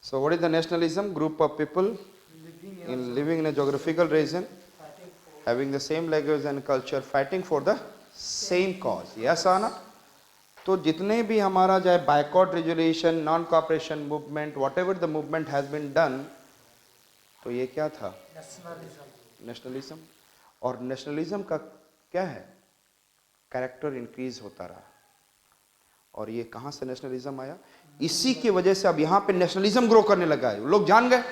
So what is the nationalism? Group of people living in a geographical region, having the same language and culture, fighting for the same cause. Yes or not? तो जितने भी हमारा चाहे boycott resolution, non cooperation movement, whatever the movement has been done, तो ये क्या था? Nationalism. और नेशनलिज्म का क्या है? कैरेक्टर इंक्रीज होता रहा। और ये कहां से नेशनलिज्म आया? इसी की वजह से अब यहां पे नेशनलिज्म ग्रो करने लगा है। लोग जान गए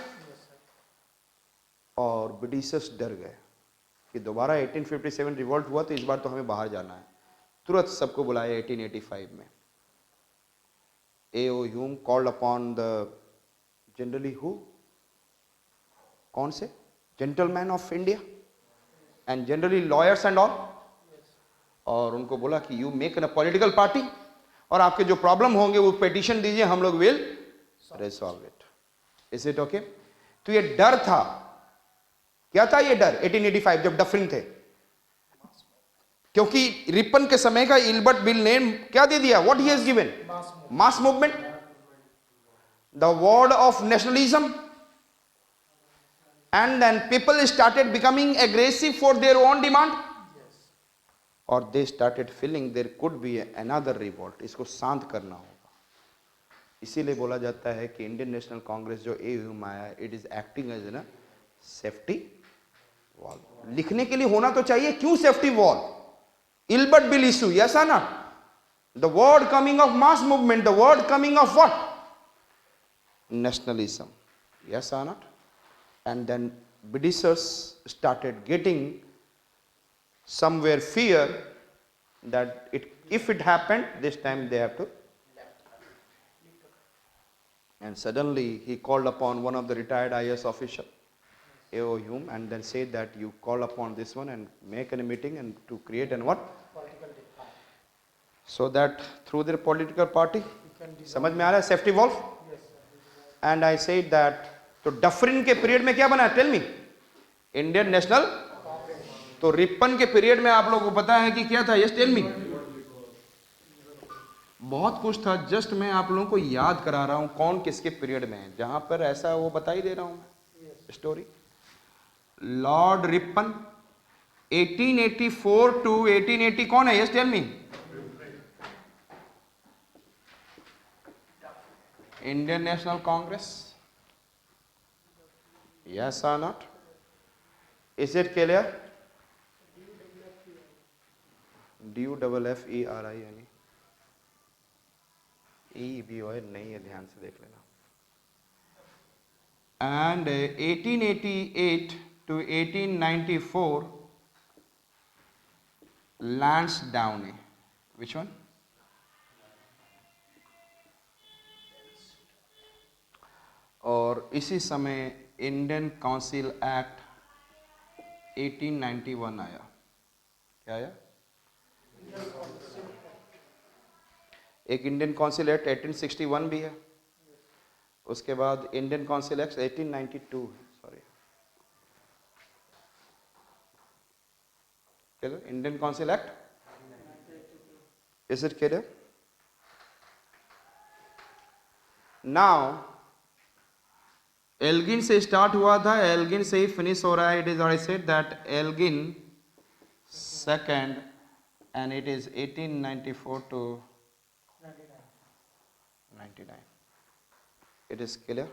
और ब्रिटिशर्स डर गए कि दोबारा 1857 रिवॉल्ट हुआ तो इस बार तो हमें बाहर जाना है। तुरंत सबको बुलाया 1885 में। A.O. Hume called upon the generally who? कौन से? Gentlemen of India and generally lawyers and all. और उनको बोला कि you make a political party और आपके जो प्रॉब्लम होंगे वो पेटिशन दीजिए, हम लोग will resolve it. Is it okay? तो ये डर था। क्या था ये डर? 1885 जब डफरिन थे, क्योंकि रिपन के समय का इल्बर्ट बिल ने क्या दे दिया? What he has given? Mass movement, the word of nationalism, and then people started becoming aggressive for their own demand, और they started feeling there could be another revolt. इसको शांत करना होगा। इसीलिए बोला जाता है कि इंडियन नेशनल कांग्रेस जो AUM आया, it is acting as an safety wall. लिखने के लिए होना तो चाहिए, क्यों safety wall? Ilbert Bill issue, yes or not? The word coming of mass movement, the word coming of what? Nationalism, yes or not? And then Britishers started getting somewhere fear that if it happened, this time they have to. And suddenly he called upon one of the retired IS official, A.O. Hume, and then said that you call upon this one and make a meeting and to create an what? So that through their political party, समझ में आ रहा है? Safety valve. And I said that, तो Dufferin के period में क्या बना? Tell me. Indian National. तो रिपन के पीरियड में आप लोगों को पता है कि क्या था? Yes, tell me. बहुत कुछ था, जस्ट मैं आप लोगों को याद करा रहा हूं कौन किसके पीरियड में है। जहां पर ऐसा वो बता ही दे रहा हूं मैं स्टोरी। लॉर्ड रिपन 1884 टू 1880 कौन है? Yes, tell me. Indian National Congress, yes or not? Is it clear? DUFFERINE EBOI नहीं है, ध्यान से देख लेना। And 1888 to 1894 Lansdowne, which one? और इसी समय इंडियन काउंसिल एक्ट 1891 आया। क्या आया? एक इंडियन काउंसिल एक्ट 1861 भी है, उसके बाद इंडियन काउंसिल एक्ट 1892 है। सॉरी, चलो Indian Council Act, is it clear? Now Elgin से स्टार्ट हुआ था, एल्गिन से ही फिनिश हो रहा है। It is I said that Elgin second and it is 1894 to 99। It is clear?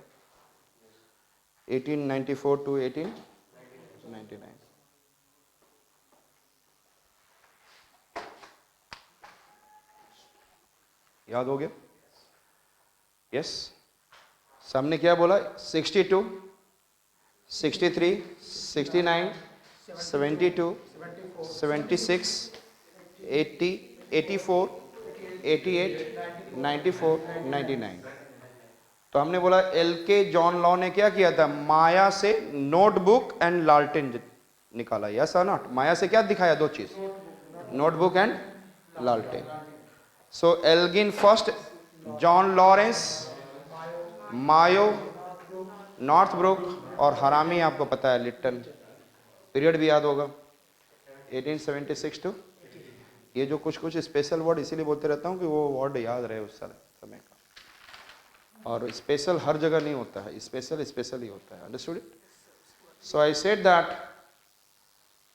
1894 to 1899। याद हो गया? यस। सामने क्या बोला? 62, 63, 69, 72, 76, 80, 84, 88, 94, 99। तो हमने बोला LK जॉन लॉ ने क्या किया था? माया से नोटबुक एंड लालटेन निकाला। यस और नॉट? माया से क्या दिखाया? दो चीज, नोटबुक एंड लालटेन। सो Elgin first, John Lawrence, Mayo, Northbrook और हरामी आपको पता है, लिटन। पीरियड भी याद होगा 1876 टू। ये जो कुछ कुछ स्पेशल वर्ड इसीलिए बोलते रहता हूँ कि वो वर्ड याद रहे उस समय का। और स्पेशल हर जगह नहीं होता है, स्पेशल स्पेशल ही होता है। Understood it? So I said that,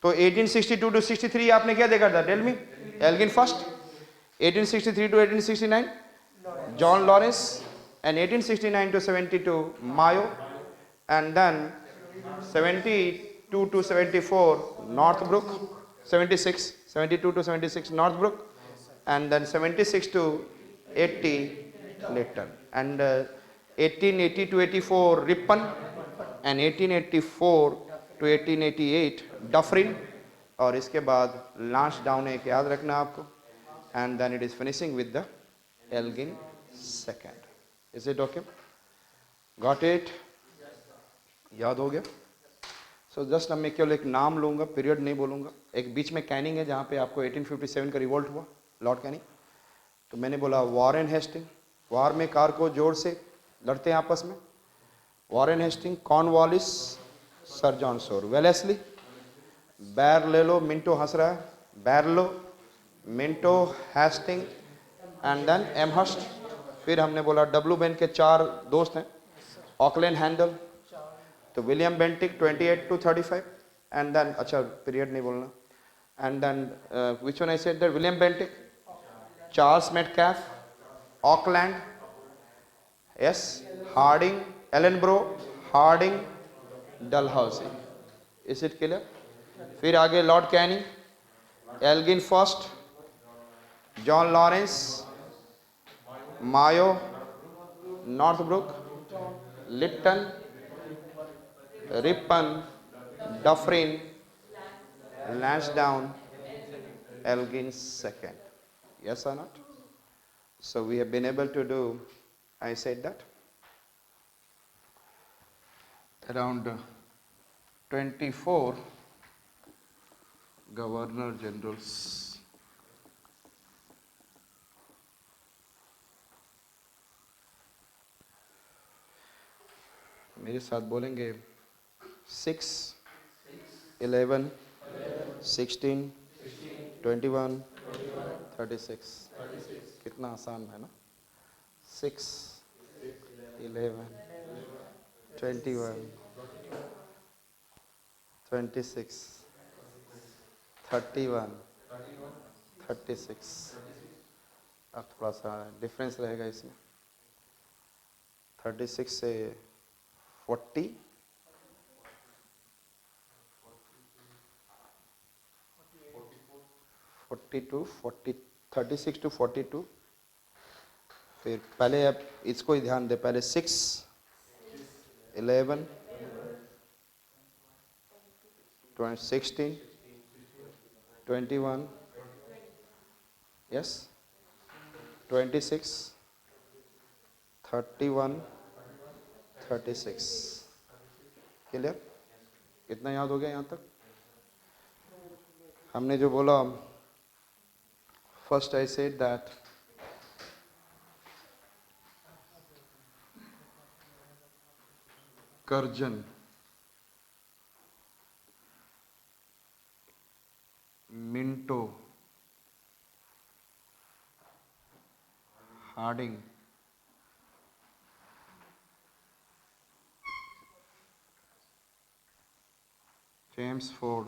तो 1862 टू 63 आपने क्या देखा था? Tell me. Elgin first, 1863 to 1869 John Lawrence, and 1869 to 72 Mayo, and then 72 to 74 Northbrook, 72 to 76 Northbrook, and then 76 to 80 Lytton, and 1880 to 84 Ripon, and 1884 to 1888 Dufferin, और इसके बाद last down एक याद रखना आपको, and then it is finishing with the Elgin second. Is it okay? Got it? याद हो गया? सो जस्ट अब मैं केवल एक नाम लूंगा, पीरियड नहीं बोलूंगा। एक बीच में कैनिंग है जहाँ पे आपको 1857 का रिवोल्ट हुआ, लॉर्ड कैनिंग। तो मैंने बोला वॉरेन हेस्टिंग, वार में कार को जोर से लड़ते हैं आपस में। Warren Hasting, Cornwallis, Sir John Shore, Wellesley, Barlow, Minto हंस रहा है, Barlow, Minto, Hasting, and then Amherst. फिर हमने बोला डब्ल्यू बेन के 4 दोस्त हैं, ऑकलैंड हैंडल, तो William Bentinck 28 to 35, and then अच्छा पीरियड नहीं बोलना, and then which one I said that, William Bentinck, Charles Metcalfe, Auckland, yes, Hardinge, Ellenborough, Hardinge, Dalhousie. Is it clear? फिर आगे Lord Canning, Elgin first, John Lawrence, Mayo, Northbrook, Lytton, Ripon, Dufferin, Lansdowne, Elgin second. Yes or not? So we have been able to do, I said that, around 24 governor generals. मेरे साथ बोलेंगे 6, 11, 16, 21, 36। कितना आसान है ना? 6, 11, 21, 26, 31, 36। अब थोड़ा सा डिफरेंस रहेगा इसमें। 36 से 40, 42, 40, 36 to 42। फिर पहले अब इसको ही ध्यान दे, पहले 6, 11, 16, 21, यस, 26, 31, 36। क्लियर? कितना याद हो गया यहाँ तक? हमने जो बोला, first I said that Curzon, Minto, Hardinge, Chelmsford,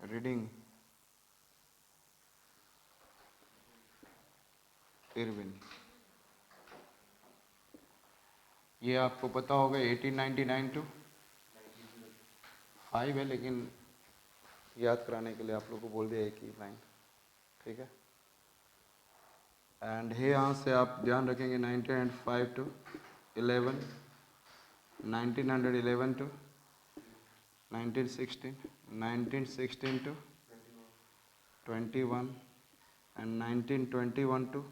Reading, Irwin. ये आपको पता होगा 1899 टू 5 है, लेकिन याद कराने के लिए आप लोग को बोल दिया एक ही लाइन, ठीक है। एंड है यहाँ से आप ध्यान रखेंगे 1905 to 11, 1911 to 1916, 1916 to 21, and 1921 to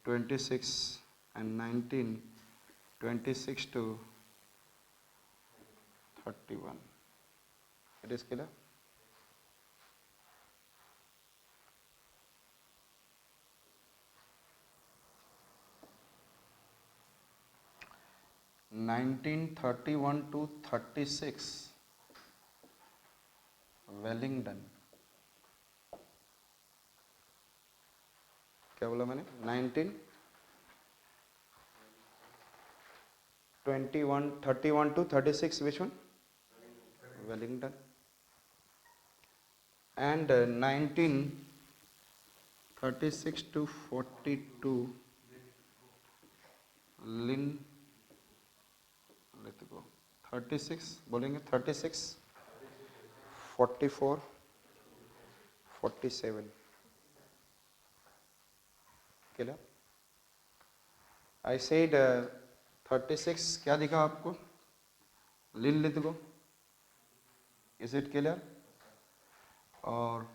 26, and 1926 to 31. It is clear? (1931 to 36) Wellington, क्या बोला मैंने? 1921, 31 to 36, which one? Wellington. And 1936 to 42, Linlithgow. 36 बोलेंगे, 36, 44, 47. क्लियर? आई सेड 36 क्या दिखा आपको? लिन लिथगो. Is it clear? और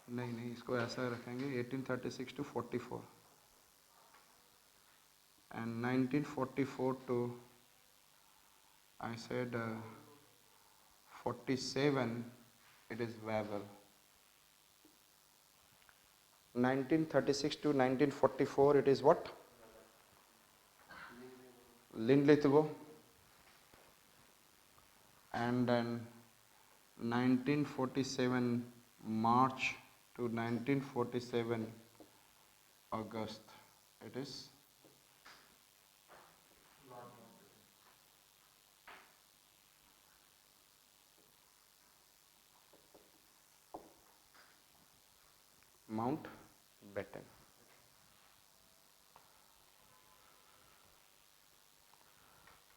नहीं, इसको ऐसा रखेंगे, 1836 to 44 and 1944 to I said 47, it is Wavell. 1936 to 1944, it is what? Linlithgow. And then 1947 March to 1947 August, it is Mountbatten.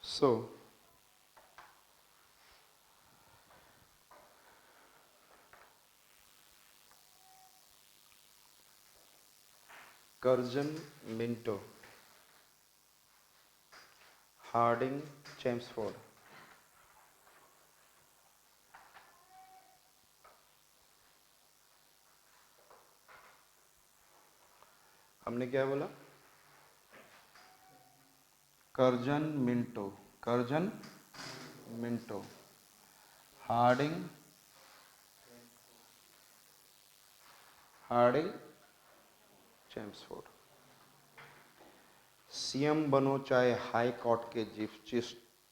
So Curzon, Minto, Harding, Chelmsford. हमने क्या बोला? Curzon Minto, Curzon Minto, Hardinge, Hardinge, Chelmsford. CM बनो चाहे High Court के chief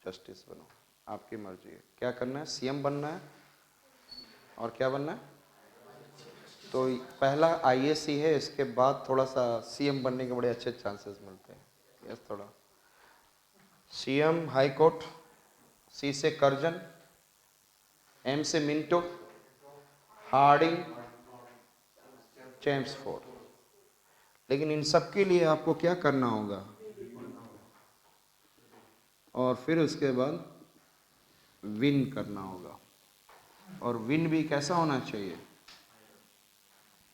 justice बनो, आपकी मर्जी है. क्या करना है? सीएम बनना है और क्या बनना है? तो पहला आईएएस ही है, इसके बाद थोड़ा सा सीएम बनने के बड़े अच्छे चांसेस मिलते हैं. यस, थोड़ा सीएम हाई कोर्ट, सी से कर्जन, एम से मिंटो, हार्डिंग, चेम्सफोर्ड. लेकिन इन सब के लिए आपको क्या करना होगा? और फिर उसके बाद विन करना होगा. और विन भी कैसा होना चाहिए?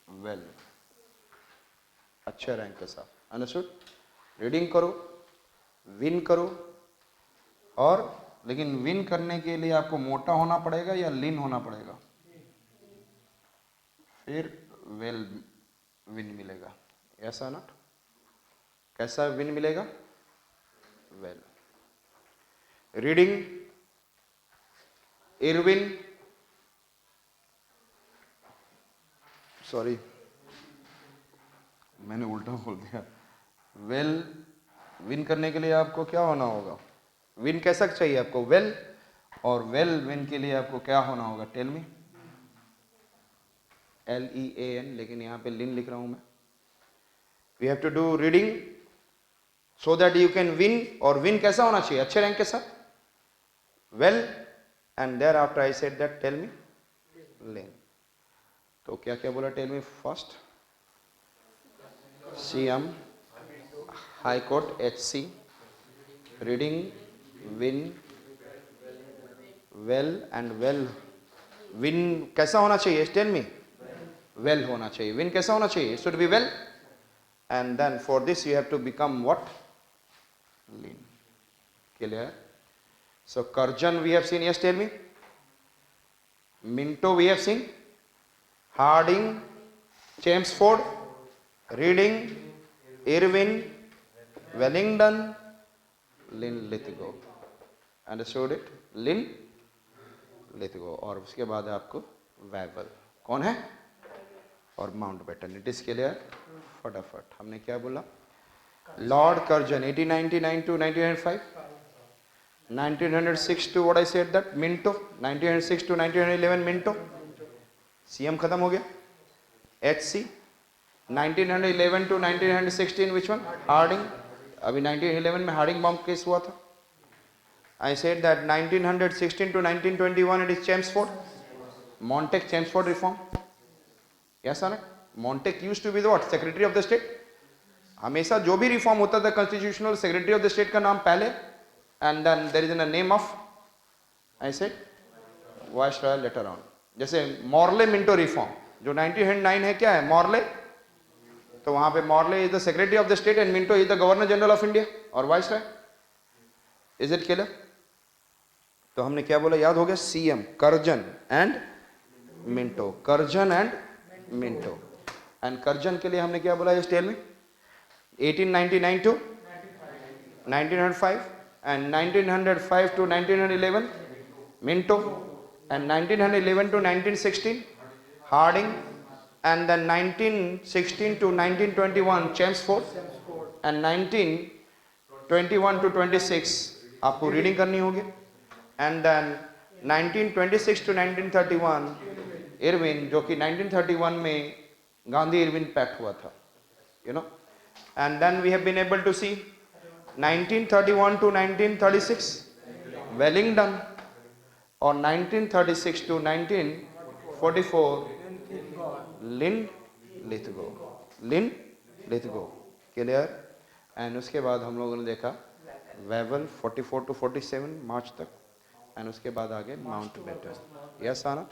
वेल, अच्छे रैंक के साथ. अंडरस्टूड? रीडिंग करो, विन करो. और लेकिन विन करने के लिए आपको मोटा होना पड़ेगा या लीन होना पड़ेगा? फिर वेल विन मिलेगा. ऐसा ना? कैसा विन मिलेगा? वेल. रीडिंग, इरविन, सॉरी मैंने उल्टा बोल दिया. वेल विन करने के लिए आपको क्या होना होगा? विन कैसा चाहिए आपको? वेल. और वेल विन के लिए आपको क्या होना होगा? Tell me. LEAN, लेकिन यहाँ पे लिन लिख रहा हूं मैं. We have to do reading so that you can win. और विन कैसा होना चाहिए? अच्छे रैंक के साथ. Well and thereafter I said that tell me लिन. तो क्या क्या बोला? Tell me first. CM, high court, HC, reading, win, well and well. Win कैसा होना चाहिए? Tell me. वेल होना चाहिए. विन कैसा होना चाहिए? Should be well. And then for this you have to become what? Lean. Clear? So Curzon we have seen. Yes, tell me. Minto we have seen. Hardinge, Chelmsford, Reading, Irwin, Willingdon, Linlithgow. Understood it? Linlithgow. और उसके बाद आपको वैवल. कौन है? और Mountbatten. It is clear? फटाफट. हमने क्या बोला? Lord Curzon 1899 to 1905. 1906 to what I said that Minto. 1906 to 1911 Minto. CM खत्म हो गया. HC. 1911 to 1916 which one? Harding. अभी 1911 में हार्डिंग बॉम्ब केस हुआ था. I said that 1916 to 1921 it is Chelmsford. Montague Chelmsford reform. Yes or no? Montague used to be the what? Secretary of the State. हमेशा जो भी reform होता था constitutional secretary of the state का नाम पहले and then there is in name of I said viceroy later on. जैसे Morley Minto reform जो 1909 है क्या है मॉर्ले, तो वहां पे Morley is the secretary of the state and Minto is the governor general of India और viceroy. Is it clear? तो हमने क्या बोला याद हो गया? CM Curzon and Minto. Curzon and Minto. And Curzon के लिए हमने क्या बोला इस टेल में? 1899 to 1905 and 1905 to 1911 Minto and 1911 to 1916 Harding and then 1916 to 1921 Chelmsford and 1921 to 26 आपको रीडिंग करनी होगी and then 1926 to 1931 इरविन जो कि 1931 में गांधी इरविन पैक्ट हुआ था, you know. And then we have been able to see 1931 to 1936 Wellington or 1936 to 1944 Lithgow. Clear? And उसके बाद हम लोगों ने देखा वेवल 44 to 47 मार्च तक and उसके बाद आगे माउंटबेटन. Yes or not?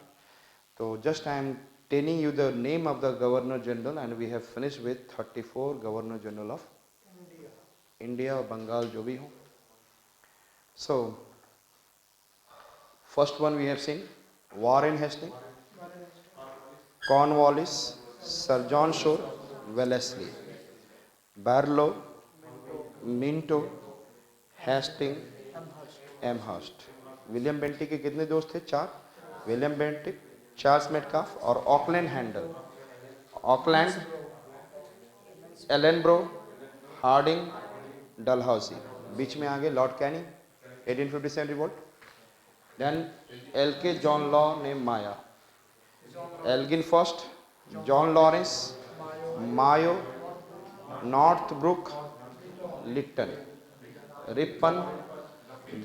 तो just I am telling you the name of the Governor General and we have finished with 34 Governor General of India or Bengal जो भी हो. So first one we have seen Warren Hastings, Cornwallis, Sir John Shore, Wellesley, Barlow, Minto, Hastings, Amherst. William Bentinck के कितने दोस्त थे? 4. William Bentinck, Charles Metcalfe और Auckland handle. Auckland, Ellenborough, Hardinge, Dalhousie. बीच में आगे लॉर्ड कैनिंग 1857 रिवोल्ट. देन एलके John Lawrence Mayo, Elgin first, John Lawrence, Mayo, Northbrook, Lytton, Ripon,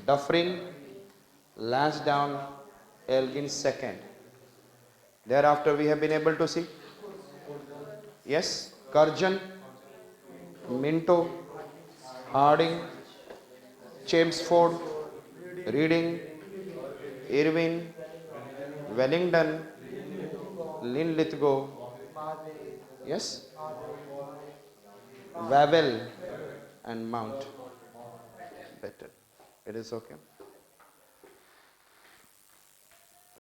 Dufferin, Lansdowne, Elgin second. Thereafter we have been able to see, yes, Curzon, Minto, Harding, Chelmsford, Reading, Irvine, Wellington, Linlithgow, yes, Wavell and Mount. Better. It is okay.